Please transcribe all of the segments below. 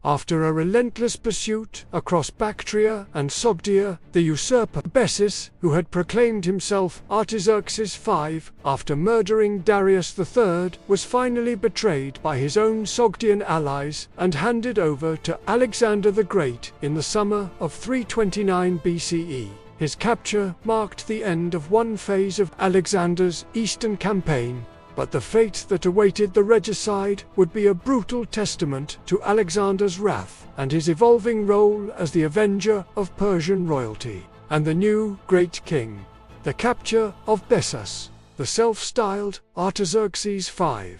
After a relentless pursuit across Bactria and Sogdia, the usurper Bessus, who had proclaimed himself Artaxerxes V after murdering Darius III, was finally betrayed by his own Sogdian allies and handed over to Alexander the Great in the summer of 329 BCE. His capture marked the end of one phase of Alexander's eastern campaign, but the fate that awaited the regicide would be a brutal testament to Alexander's wrath and his evolving role as the avenger of Persian royalty and the new great king. The capture of Bessus, the self-styled Artaxerxes V,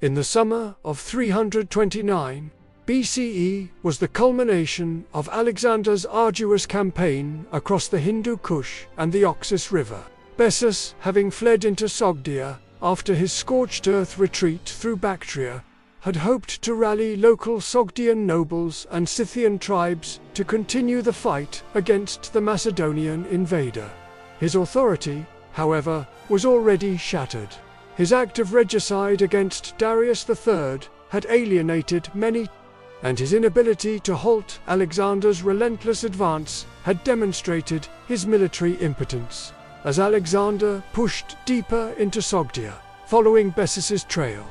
in the summer of 329 BCE was the culmination of Alexander's arduous campaign across the Hindu Kush and the Oxus River. Bessus, having fled into Sogdia after his scorched earth retreat through Bactria, had hoped to rally local Sogdian nobles and Scythian tribes to continue the fight against the Macedonian invader. His authority, however, was already shattered. His act of regicide against Darius III had alienated many, and his inability to halt Alexander's relentless advance had demonstrated his military impotence. As Alexander pushed deeper into Sogdia, following Bessus's trail,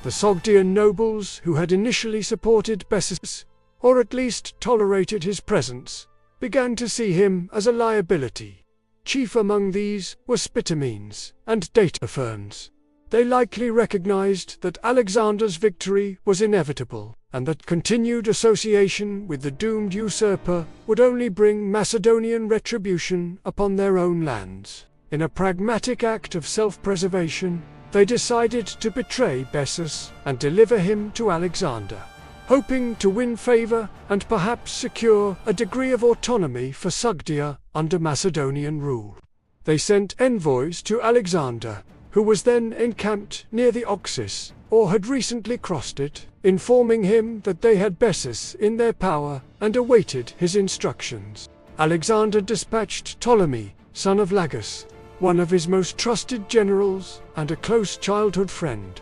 the Sogdian nobles who had initially supported Bessus, or at least tolerated his presence, began to see him as a liability. Chief among these were Spitamenes and Datafernes. They likely recognized that Alexander's victory was inevitable, and that continued association with the doomed usurper would only bring Macedonian retribution upon their own lands. In a pragmatic act of self-preservation, they decided to betray Bessus and deliver him to Alexander, hoping to win favor and perhaps secure a degree of autonomy for Sogdia under Macedonian rule. They sent envoys to Alexander, who was then encamped near the Oxus, or had recently crossed it, informing him that they had Bessus in their power and awaited his instructions. Alexander dispatched Ptolemy, son of Lagus, one of his most trusted generals and a close childhood friend,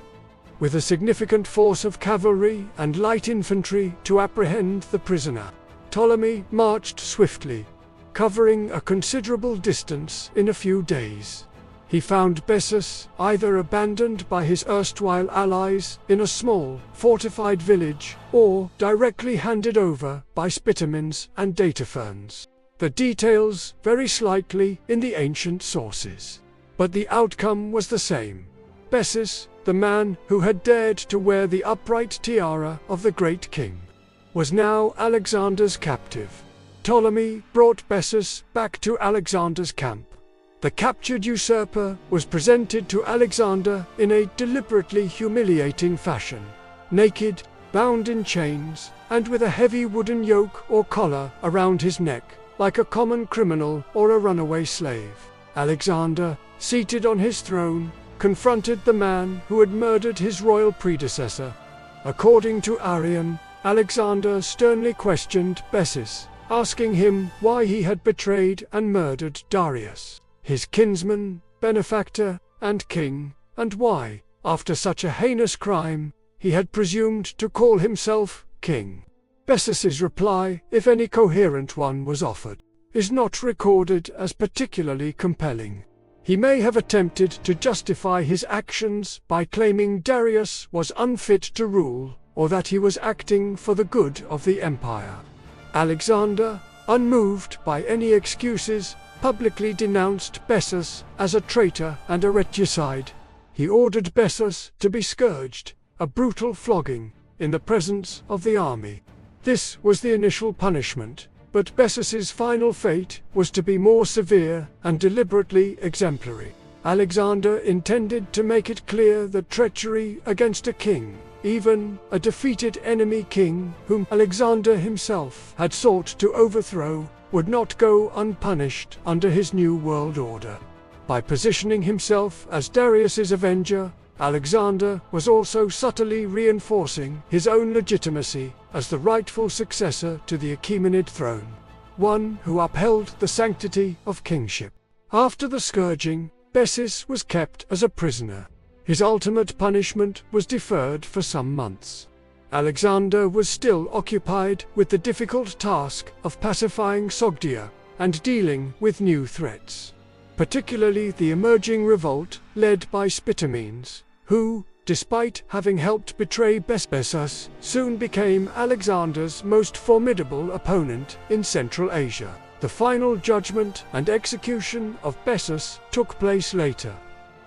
with a significant force of cavalry and light infantry to apprehend the prisoner. Ptolemy marched swiftly, covering a considerable distance in a few days. He found Bessus either abandoned by his erstwhile allies in a small, fortified village, or directly handed over by Spitamenes and Datafernes. The details vary slightly in the ancient sources, but the outcome was the same. Bessus, the man who had dared to wear the upright tiara of the great king, was now Alexander's captive. Ptolemy brought Bessus back to Alexander's camp. The captured usurper was presented to Alexander in a deliberately humiliating fashion, naked, bound in chains, and with a heavy wooden yoke or collar around his neck, like a common criminal or a runaway slave. Alexander, seated on his throne, confronted the man who had murdered his royal predecessor. According to Arrian, Alexander sternly questioned Bessus, asking him why he had betrayed and murdered Darius, his kinsman, benefactor, and king, and why, after such a heinous crime, he had presumed to call himself king. Bessus's reply, if any coherent one was offered, is not recorded as particularly compelling. He may have attempted to justify his actions by claiming Darius was unfit to rule, or that he was acting for the good of the empire. Alexander, unmoved by any excuses, publicly denounced Bessus as a traitor and a regicide. He ordered Bessus to be scourged, a brutal flogging, in the presence of the army. This was the initial punishment, but Bessus's final fate was to be more severe and deliberately exemplary. Alexander intended to make it clear that treachery against a king, even a defeated enemy king whom Alexander himself had sought to overthrow, would not go unpunished under his new world order. By positioning himself as Darius's avenger, Alexander was also subtly reinforcing his own legitimacy as the rightful successor to the Achaemenid throne, one who upheld the sanctity of kingship. After the scourging, Bessus was kept as a prisoner. His ultimate punishment was deferred for some months. Alexander was still occupied with the difficult task of pacifying Sogdia and dealing with new threats, particularly the emerging revolt led by Spitamenes, who, despite having helped betray Bessus, soon became Alexander's most formidable opponent in Central Asia. The final judgment and execution of Bessus took place later,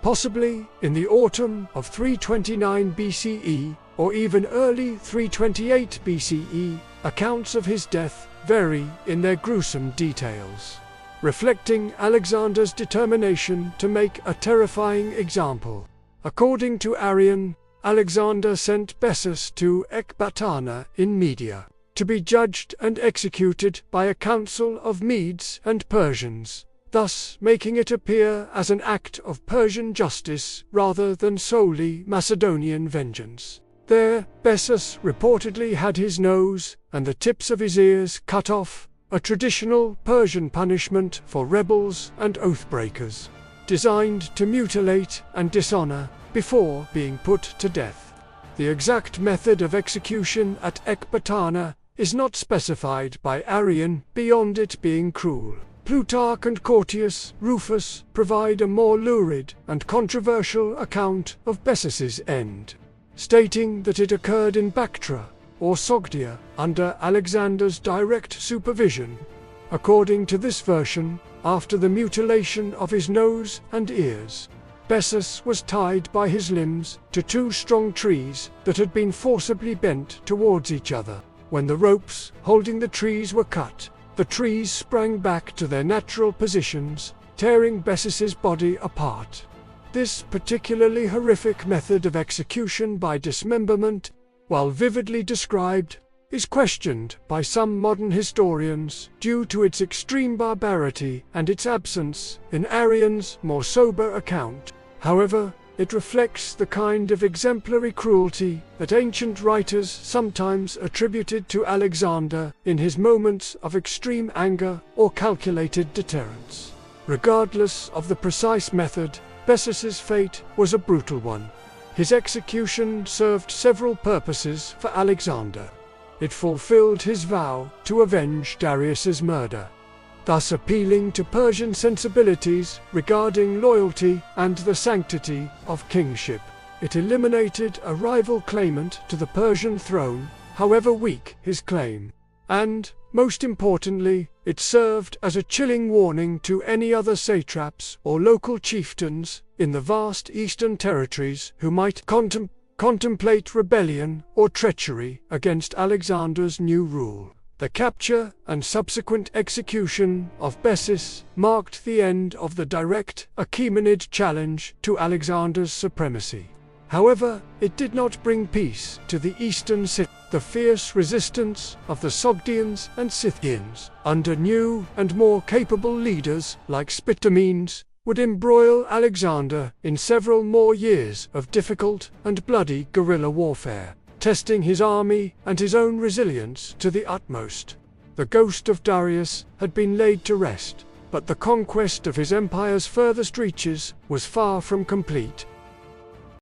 possibly in the autumn of 329 BCE or even early 328 BCE. Accounts of his death vary in their gruesome details, reflecting Alexander's determination to make a terrifying example. According to Arrian, Alexander sent Bessus to Ecbatana in Media, to be judged and executed by a council of Medes and Persians, thus making it appear as an act of Persian justice rather than solely Macedonian vengeance. There, Bessus reportedly had his nose and the tips of his ears cut off, a traditional Persian punishment for rebels and oathbreakers, designed to mutilate and dishonor before being put to death. The exact method of execution at Ecbatana is not specified by Arrian beyond it being cruel. Plutarch and Courtius Rufus provide a more lurid and controversial account of Bessus's end, stating that it occurred in Bactria, or Sogdia, under Alexander's direct supervision. According to this version, after the mutilation of his nose and ears, Bessus was tied by his limbs to two strong trees that had been forcibly bent towards each other. When the ropes holding the trees were cut, the trees sprang back to their natural positions, tearing Bessus's body apart. This particularly horrific method of execution by dismemberment, while vividly described, is questioned by some modern historians due to its extreme barbarity and its absence in Arrian's more sober account. However, it reflects the kind of exemplary cruelty that ancient writers sometimes attributed to Alexander in his moments of extreme anger or calculated deterrence. Regardless of the precise method, Bessus's fate was a brutal one. His execution served several purposes for Alexander. It fulfilled his vow to avenge Darius's murder, thus appealing to Persian sensibilities regarding loyalty and the sanctity of kingship. It eliminated a rival claimant to the Persian throne, however weak his claim. And, most importantly, it served as a chilling warning to any other satraps or local chieftains in the vast eastern territories who might contemplate rebellion or treachery against Alexander's new rule. The capture and subsequent execution of Bessus marked the end of the direct Achaemenid challenge to Alexander's supremacy. However, it did not bring peace to the eastern city. The fierce resistance of the Sogdians and Scythians, under new and more capable leaders like Spitamenes, would embroil Alexander in several more years of difficult and bloody guerrilla warfare, testing his army and his own resilience to the utmost. The ghost of Darius had been laid to rest, but the conquest of his empire's furthest reaches was far from complete.